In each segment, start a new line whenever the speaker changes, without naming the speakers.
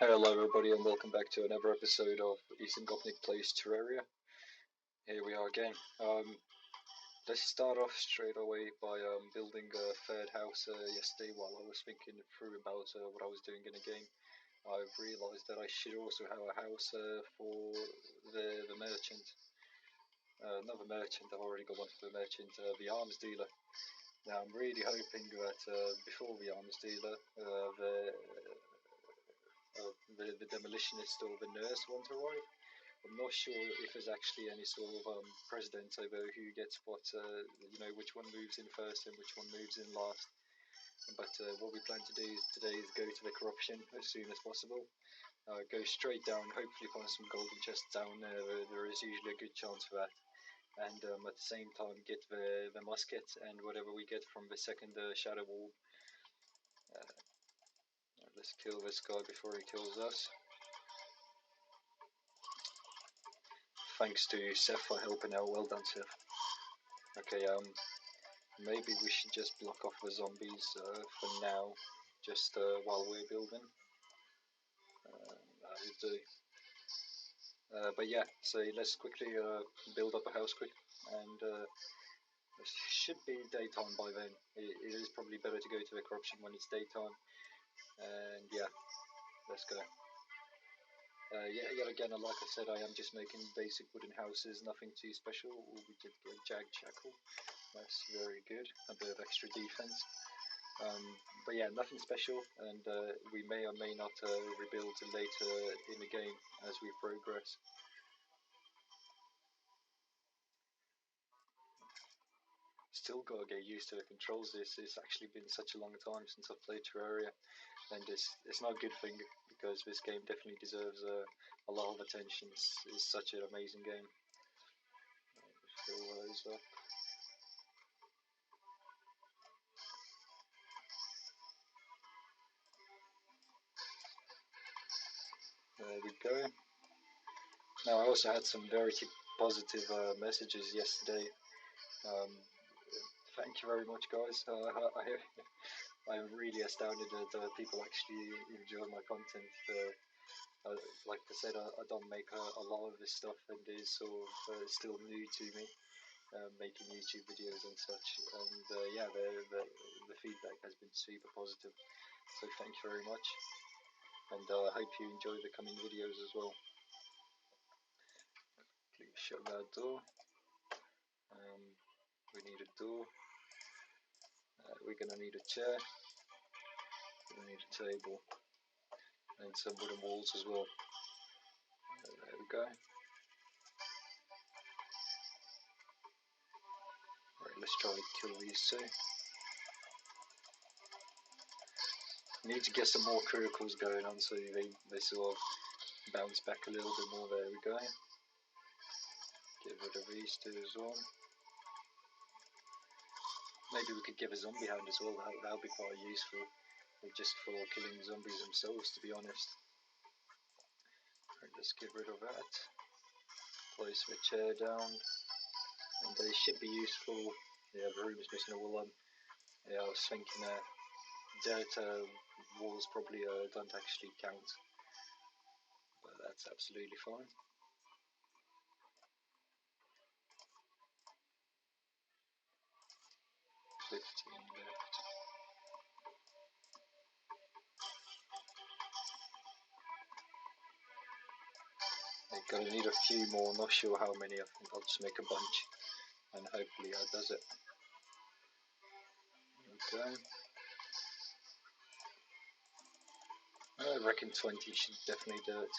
Hello everybody and welcome back to another episode of Eastern Gopnik Plays Terraria. Here we are again. Let's start off straight away by building a third house. Yesterday while I was thinking through about what I was doing in the game, I've realised that I should also have a house for the merchant. Not the merchant, I've already got one for the merchant, the arms dealer. Now I'm really hoping that before the arms dealer, the demolitionist or the nurse won't arrive. I'm not sure if there's actually any sort of precedent over who gets what, which one moves in first and which one moves in last. But what we plan to do today is go to the corruption as soon as possible. Go straight down, hopefully find some golden chests down there. There is usually a good chance for that. And at the same time get the musket and whatever we get from the second shadow wall. Let's kill this guy before he kills us. Thanks to Seth for helping out. Well done, Seth. Okay, maybe we should just block off the zombies for now, just while we're building. That would do. But yeah, so let's quickly build up a house quick, and it should be daytime by then. It is probably better to go to the corruption when it's daytime, and yeah, let's go. Yet again, like I said, I am just making basic wooden houses, nothing too special. We did get jagged shackle, that's very good, a bit of extra defense. But yeah, nothing special, and we may or may not rebuild later in the game as we progress. Still gotta get used to the controls. It's actually been such a long time since I've played Terraria, and it's not a good thing because this game definitely deserves a lot of attention. It's such an amazing game. Fill those up. There we go. Now I also had some very positive messages yesterday. Thank you very much, guys. I'm really astounded that people actually enjoy my content. Like I said, I don't make a lot of this stuff, and it is sort of still new to me, making YouTube videos and such. And yeah, the feedback has been super positive. So thank you very much, and I hope you enjoy the coming videos as well. Please shut that door. We need a door. We're gonna need a chair. We're gonna need a table and some wooden walls as well. There we go. Right, let's try to kill these two. Need to get some more criticals going on so they sort of bounce back a little bit more. There we go. Get rid of these two as well. Maybe we could give a zombie hound as well. That would be quite useful, just for killing zombies themselves, to be honest. Right, let's get rid of that. Place the chair down, and they should be useful. Yeah, the room is missing a wall. Yeah, I was thinking dirt walls probably don't actually count, but that's absolutely fine. 15 left. I'm gonna need a few more, not sure how many. I think I'll just make a bunch, and hopefully that does it. Okay. I reckon 20 should definitely do it.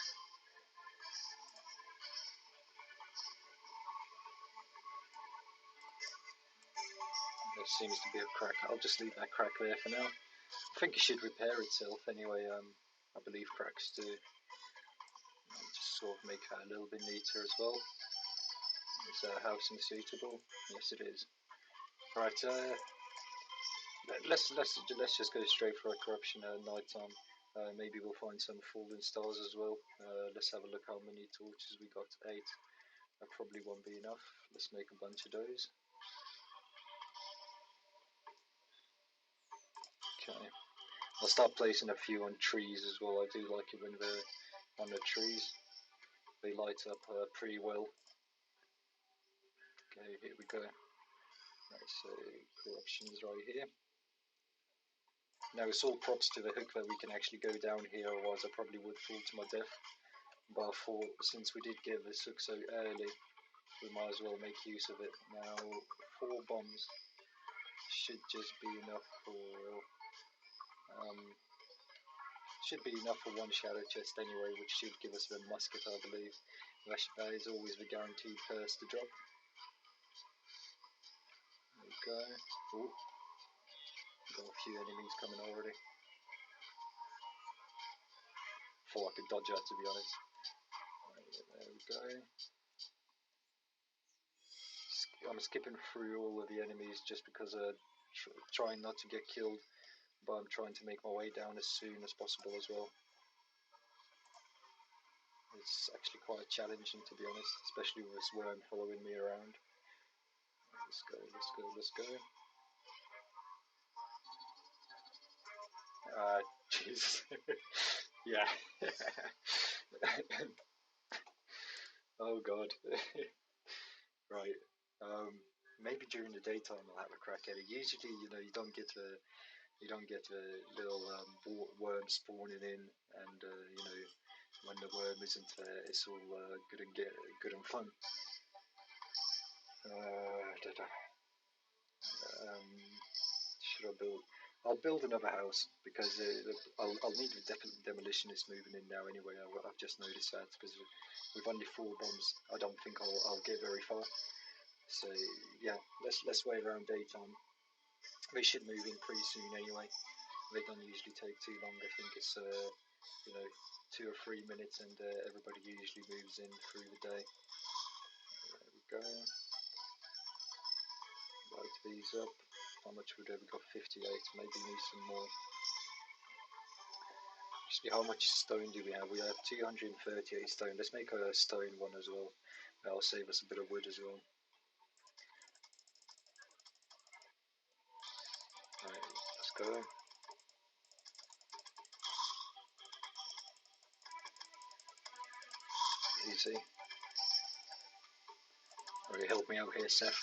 There seems to be a crack. I'll just leave that crack there for now. I think it should repair itself anyway. I believe cracks do. I'll just sort of make that a little bit neater as well. Is housing suitable? Yes, it is. Right. Let's just go straight for a corruption at night time. Maybe we'll find some fallen stars as well. Let's have a look how many torches we got. 8. That probably won't be enough. Let's make a bunch of those. Okay. I'll start placing a few on trees as well. I do like it when they're on the trees. They light up pretty well. Okay, here we go. Right, so corruption's right here. Now it's all props to the hook that we can actually go down here, otherwise I probably would fall to my death. But I thought, since we did get this hook so early, we might as well make use of it. Now 4 bombs should just be enough for one shadow chest anyway, which should give us the musket, I believe. That is always the guaranteed first to drop. There we go. Ooh, got a few enemies coming already. Thought I could dodge that, to be honest. Right, there we go. I'm skipping through all of the enemies just because trying not to get killed, but I'm trying to make my way down as soon as possible as well. It's actually quite challenging, to be honest, especially with this worm following me around. Let's go, let's go, let's go. Jeez. Yeah. Oh god. Right. Maybe during the daytime I'll have a crack at it. Usually, you don't get the little worm spawning in, and when the worm isn't there, it's all good and fun. Should I build? I'll build another house because I'll need the demolitionist moving in now anyway. I've just noticed that because with only 4 bombs, I don't think I'll get very far. So yeah, let's wait around daytime. They should move in pretty soon anyway. They don't usually take too long. I think it's 2 or 3 minutes, and everybody usually moves in through the day. There we go. Light these up. How much would we got? 58. Maybe need some more. Actually, how much stone do we have? We have 238 stone. Let's make a stone one as well. That'll save us a bit of wood as well. Right, let's go. Easy. Alright, help me out here, Seth.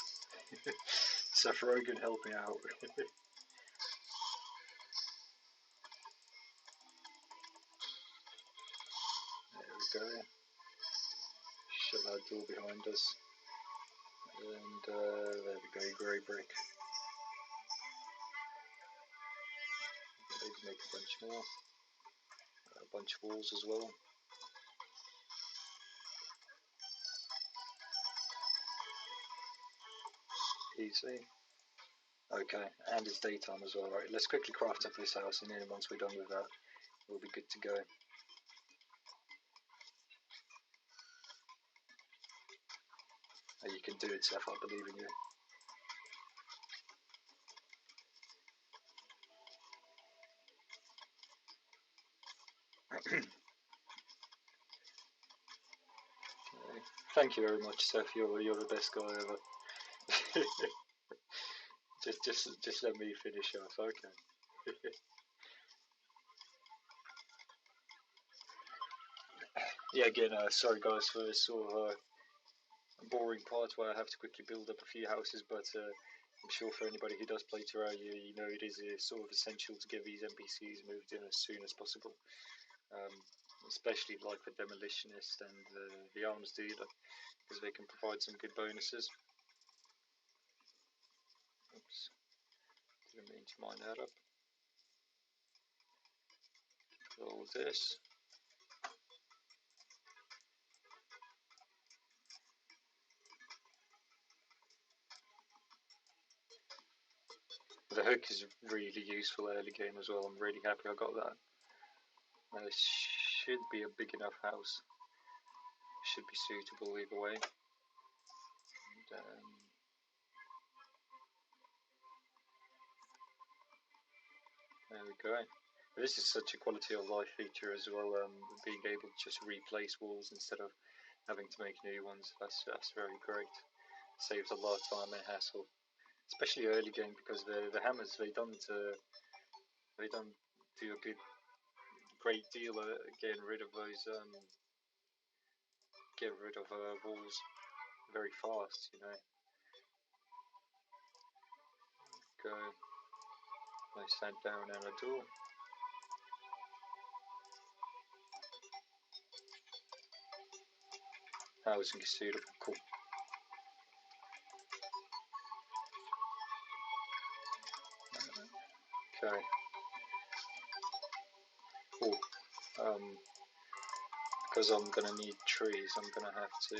Seth Rogen, help me out. There we go. Shut that door behind us. And there we go, grey brick. Maybe make a bunch more. A bunch of walls as well. Easy. Okay, and it's daytime as well. Right, let's quickly craft up this house, and then once we're done with that, we'll be good to go. You can do it, Seth, I believe in you. Thank you very much, Seth. You're the best guy ever. just let me finish off, okay. Yeah, again, sorry guys for this sort of boring part where I have to quickly build up a few houses, but I'm sure for anybody who does play Terraria, it is sort of essential to get these NPCs moved in as soon as possible. Especially like the demolitionist and the arms dealer, because they can provide some good bonuses. Oops, didn't mean to mine that up. All this. The hook is really useful early game as well. I'm really happy I got that. Now this should be a big enough house. Should be suitable either way. And, there we go. This is such a quality of life feature as well. Being able to just replace walls instead of having to make new ones. That's very great. Saves a lot of time and hassle, especially early game, because the hammers they don't do a great deal of getting rid of those, get rid of walls very fast, you know. Go, place that down and a door. Housing is suitable, cool. Okay. Oh, because I'm gonna need trees, I'm gonna have to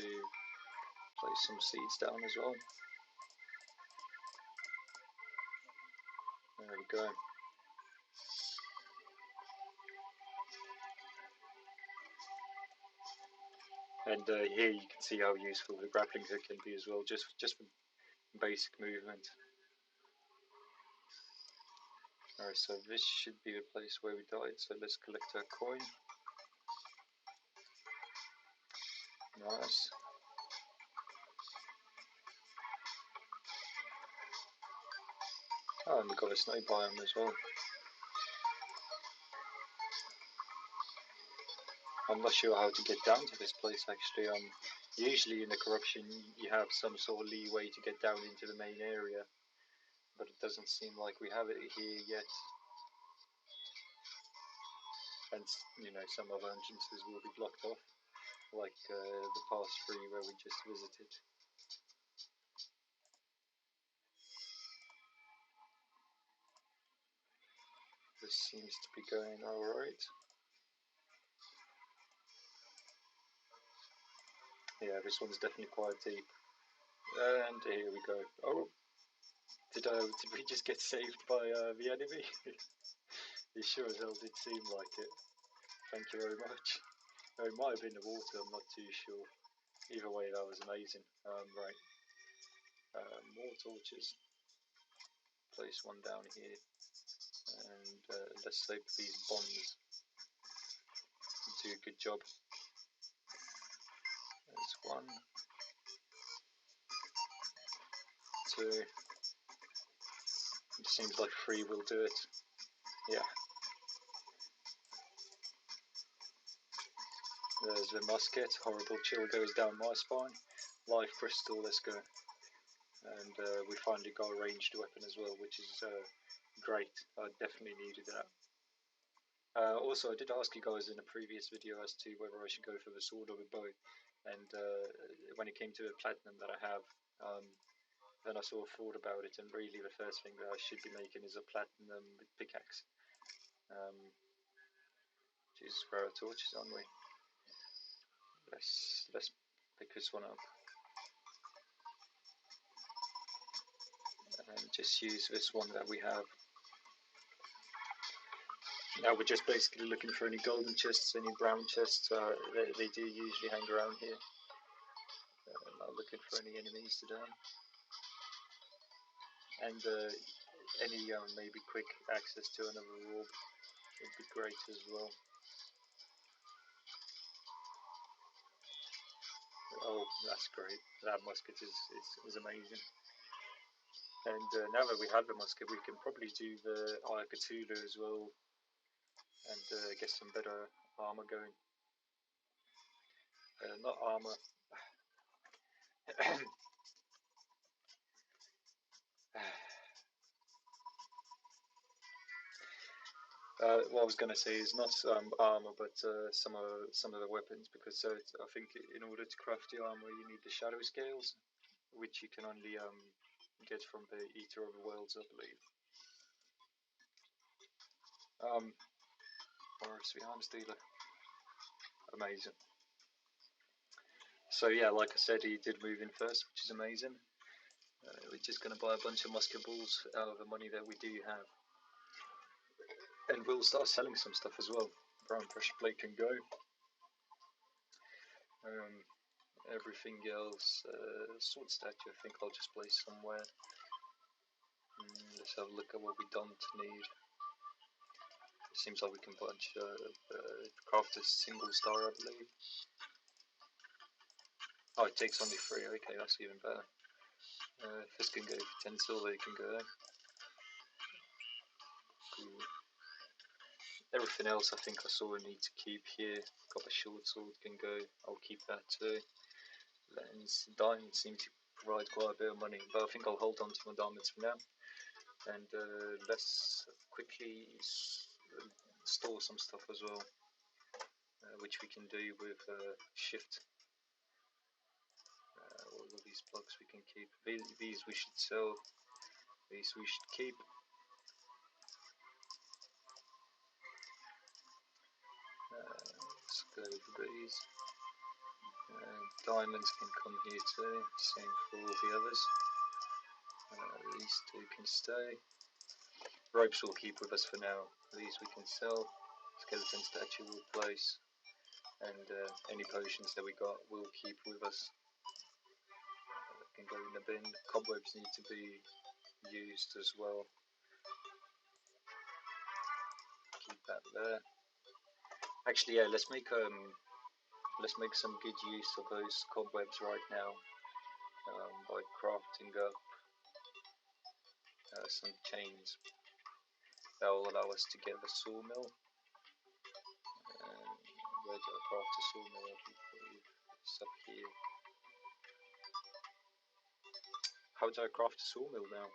place some seeds down as well. There we go. And here you can see how useful the grappling hook can be as well, just for basic movement. Alright, so this should be the place where we died, so let's collect our coin. Nice. Oh, and we got a snow biome as well. I'm not sure how to get down to this place actually. Usually in the corruption you have some sort of leeway to get down into the main area, but it doesn't seem like we have it here yet. And you know, some of our entrances will be blocked off, like the past 3 where we just visited. This seems to be going alright. Yeah, this one's definitely quite deep. And here we go. Oh, did we just get saved by the enemy? It sure as hell did seem like it. Thank you very much. Oh, it might have been the water, I'm not too sure. Either way, that was amazing. Right. More torches. Place one down here. And let's hope these bombs do a good job. There's 1, 2. It seems like 3 will do it. Yeah. There's the musket. Horrible chill goes down my spine. Live crystal, let's go. And we finally got a ranged weapon as well, which is great. I definitely needed that. Also, I did ask you guys in a previous video as to whether I should go for the sword or the bow, and when it came to the platinum that I have, then I sort of thought about it, and really the first thing that I should be making is a platinum pickaxe. Jesus, throw our torches, aren't we? Let's pick this one up and just use this one that we have. Now we're just basically looking for any golden chests, any brown chests. They do usually hang around here. Not looking for any enemies today. And any maybe quick access to another orb would be great as well. Oh, that's great. That musket is amazing. And now that we have the musket, we can probably do the Cthulhu as well, and get some better armor going. Not armor. What I was going to say is not armor, but some of the weapons, because I think in order to craft the armor, you need the shadow scales, which you can only get from the Eater of the Worlds, I believe. Forest the Arms Dealer. Amazing. So yeah, like I said, he did move in first, which is amazing. We're just going to buy a bunch of musket balls out of the money that we do have. And we'll start selling some stuff as well. Brown pressure plate can go. Everything else, sword statue, I think I'll just place somewhere. Let's have a look at what we don't need. It seems like we can craft a single star, I believe. Oh, it takes only 3. Okay, that's even better. If this can go for 10 silver, it can go there. Cool. Everything else I think I sort of need to keep here. Got a short sword, can go. I'll keep that too. Lens, diamonds seem to provide quite a bit of money, but I think I'll hold on to my diamonds for now. And let's quickly store some stuff as well, which we can do with shift. All of these blocks we can keep. These we should sell. These we should keep. Let's go for these. Diamonds can come here too. Same for all the others. These two can stay. Ropes will keep with us for now. These we can sell. Skeleton statue will place. And any potions that we got will keep with us. Can go in the bin. Cobwebs need to be used as well. Keep that there. Actually, yeah, let's make some good use of those cobwebs right now by crafting up some chains. That will allow us to get the sawmill. Where do I craft a sawmill? It's up here. How do I craft a sawmill now?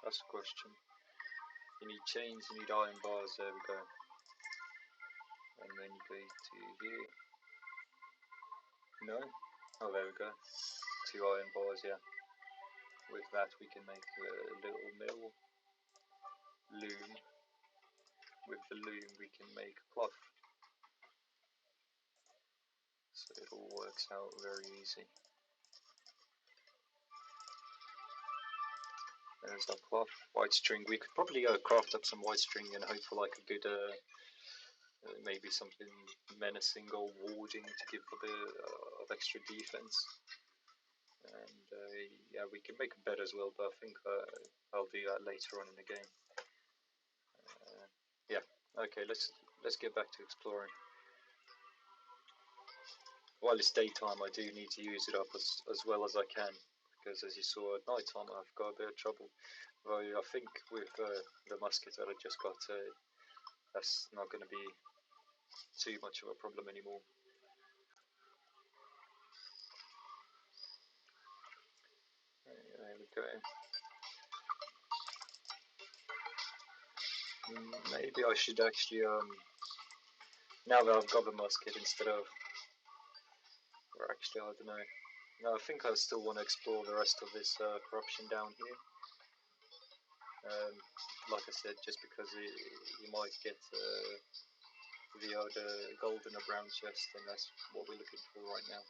That's the question. You need chains, you need iron bars, there we go. And then you go to here. No? Oh, there we go. 2 iron bars, yeah. With that we can make a little mill. Loom. With the loom we can make cloth. So it all works out very easy. There's our cloth. White string. We could probably craft up some white string and hope for like a good, maybe something menacing or warding to give a bit of extra defense. And yeah, we can make a bed as well, but I think I'll do that later on in the game. Yeah. Okay. Let's get back to exploring. While it's daytime, I do need to use it up as well as I can, because as you saw at night time I've got a bit of trouble. Though I think with the musket that I just got, that's not going to be too much of a problem anymore. There we go. Maybe I should actually, now that I've got the musket instead of, or actually I don't know. No, I think I still want to explore the rest of this corruption down here. Like I said, just because you might get the odd gold in a brown chest, and that's what we're looking for right now.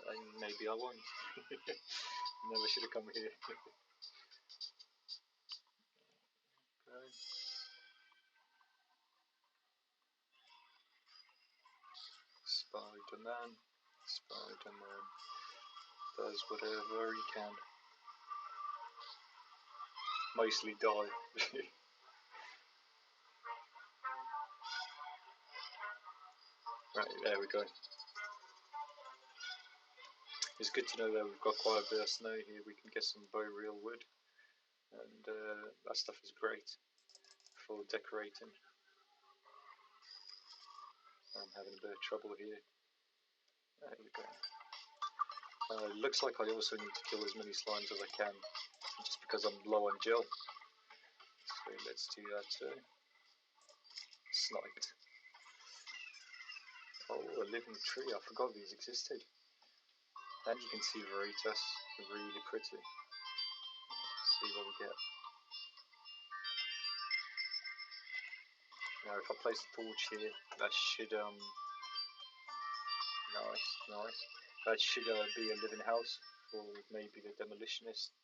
And maybe I won't. Never should have come here. Okay. Spider-Man. Spider-Man does whatever he can. Mostly die. Right, there we go. It's good to know that we've got quite a bit of snow here. We can get some real wood, and that stuff is great for decorating. I'm having a bit of trouble here. There we go. It looks like I also need to kill as many slimes as I can, just because I'm low on gel. So let's do that too. Sniped. Oh, a living tree. I forgot these existed. And you can see Veritas. Really pretty. Let's see what we get. Now if I place a torch here, that should nice. That should be a living house for maybe the demolitionist.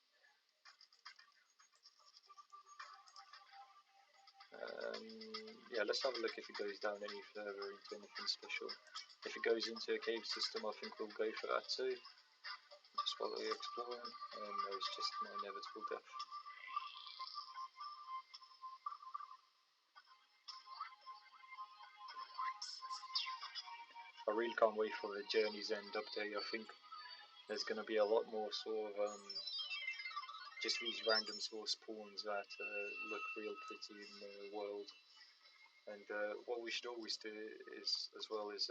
Yeah, let's have a look if it goes down any further into anything special. If it goes into a cave system, I think we'll go for that too. Just while we're exploring, and there's just my inevitable death. I really can't wait for the Journey's End update. I think there's going to be a lot more sort of just these random small spawns that look real pretty in the world. And what we should always do is, as well, is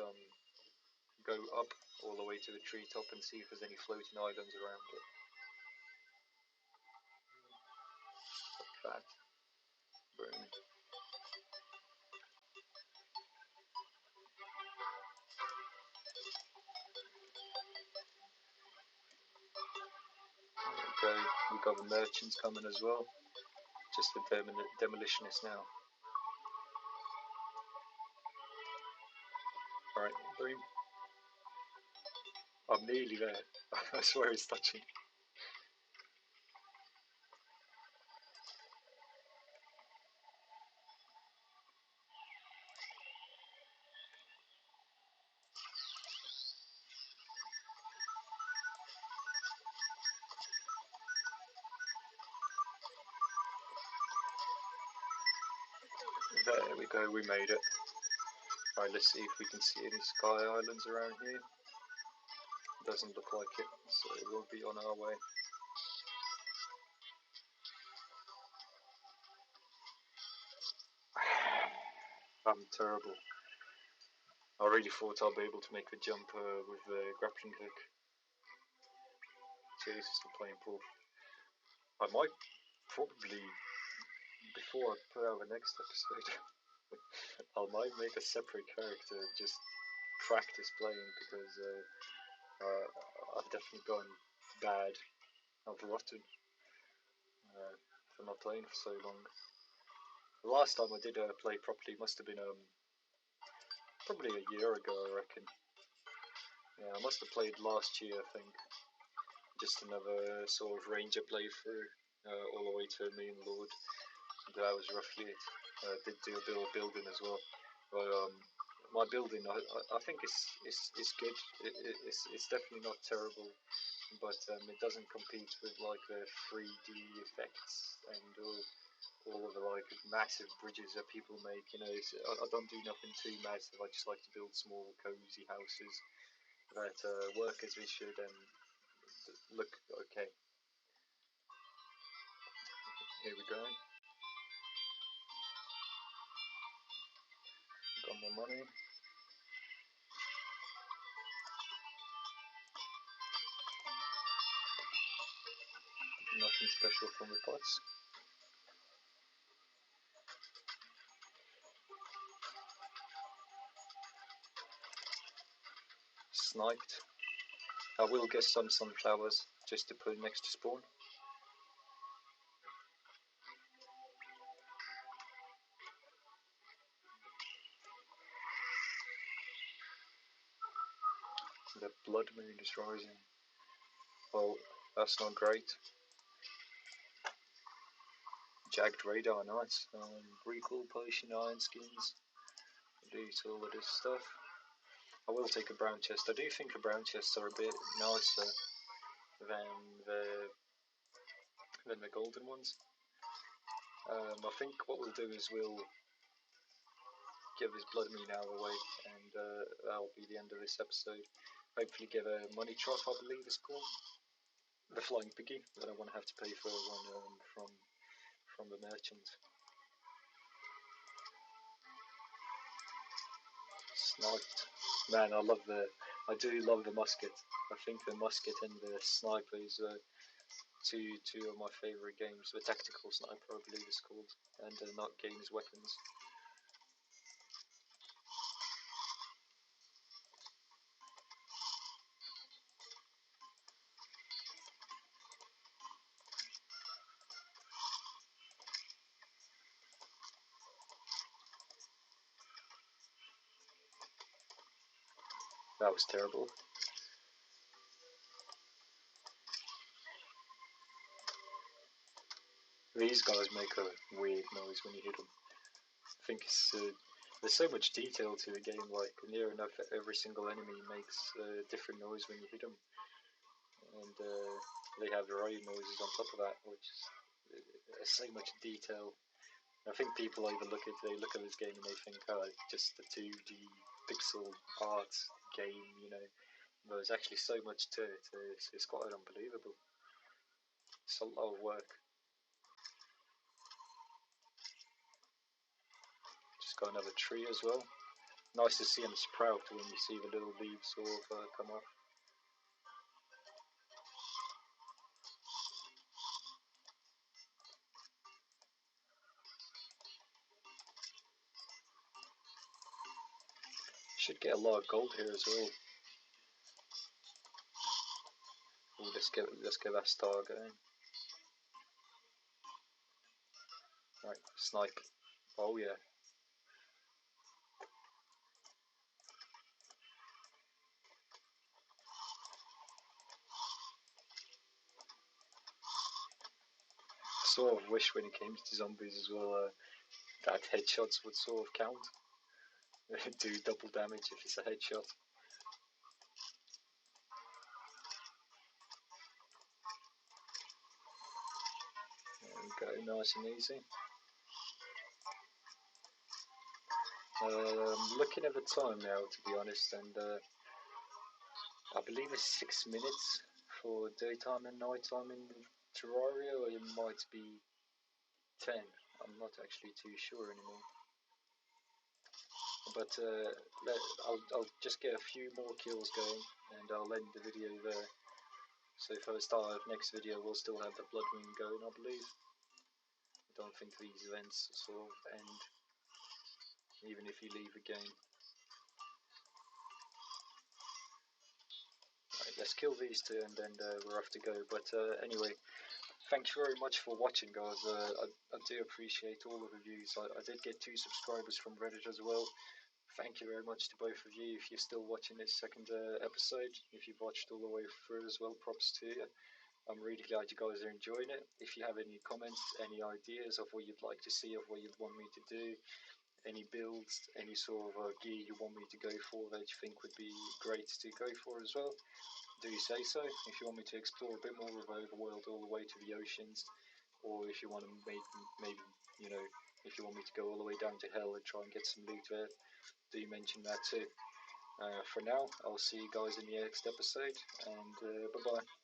go up all the way to the treetop and see if there's any floating islands around it. Like that. Boom. There we go. We've got the merchants coming as well. Just the demolitionists now. Alright, boom. I'm nearly there. I swear it's touching. There we go, we made it. Right, let's see if we can see any sky islands around here. Doesn't look like it, so we'll be on our way. I'm terrible. I really thought I'd be able to make the jump with the grappling hook. Jesus, the playing pool. I might probably, before I put out the next episode, I might make a separate character and just practice playing, because I've definitely gone bad. I've rotten for not playing for so long. The last time I did play properly must have been probably a year ago, I reckon. Yeah, I must have played last year, I think. Just another sort of ranger playthrough, all the way to Mean Lord. That was roughly it. I did do a bit of building as well. But my building, I think it's good. It's definitely not terrible, but it doesn't compete with like the 3D effects and all of the like massive bridges that people make. You know, I don't do nothing too massive. I just like to build small, cozy houses that work as they should and look okay. Here we go. Got more money. Nothing special from the pots. Sniped. I will get some sunflowers just to put next to spawn. The blood moon is rising. Well, that's not great. Jagged radar, nice. Recall potion, iron skins. Do all of this stuff. I will take a brown chest. I do think the brown chests are a bit nicer than the golden ones. I think what we'll do is we'll give this blood moon out of the way, and that'll be the end of this episode. Hopefully give a money trap, I believe it's called. The flying piggy. I don't want to have to pay for one from the merchant. Sniped. Man, I do love the musket. I think the musket and the sniper is two of my favourite games. The tactical sniper, I believe it's called, and not games weapons. That was terrible. These guys make a weird noise when you hit them. I think it's there's so much detail to the game. Like near enough, every single enemy makes a different noise when you hit them, and they have their own noises on top of that, which is there's so much detail. I think people overlook it. They look at this game and they think, oh, it's just a 2D pixel art game, you know. But there's actually so much to it. It's quite unbelievable. It's a lot of work. Just got another tree as well. Nice to see them sprout when you see the little leaves sort of come off. Should get a lot of gold here as well. Ooh, let's get that star going. Right, snipe. Oh yeah. Sort of wish when it came to zombies as well that headshots would sort of count. Do double damage if it's a headshot. There we go, nice and easy. Looking at the time now, to be honest, and I believe it's 6 minutes for daytime and nighttime in Terraria, or it might be 10. I'm not actually too sure anymore. But I'll just get a few more kills going, and I'll end the video there. So for the start of next video, we'll still have the Blood Moon going, I believe. I don't think these events sort of end, even if you leave the game. Right, let's kill these two and then we're off to go. But anyway, thank you very much for watching, guys. I do appreciate all of the views. I did get 2 subscribers from Reddit as well. Thank you very much to both of you. If you're still watching this second episode, if you've watched all the way through as well, props to you. I'm really glad you guys are enjoying it. If you have any comments, any ideas of what you'd like to see, of what you'd want me to do, any builds, any sort of gear you want me to go for that you think would be great to go for as well, do say so. If you want me to explore a bit more of Overworld all the way to the oceans, or if you want to maybe, you know, if you want me to go all the way down to Hell and try and get some loot there, do mention that too. For now, I'll see you guys in the next episode, and bye bye.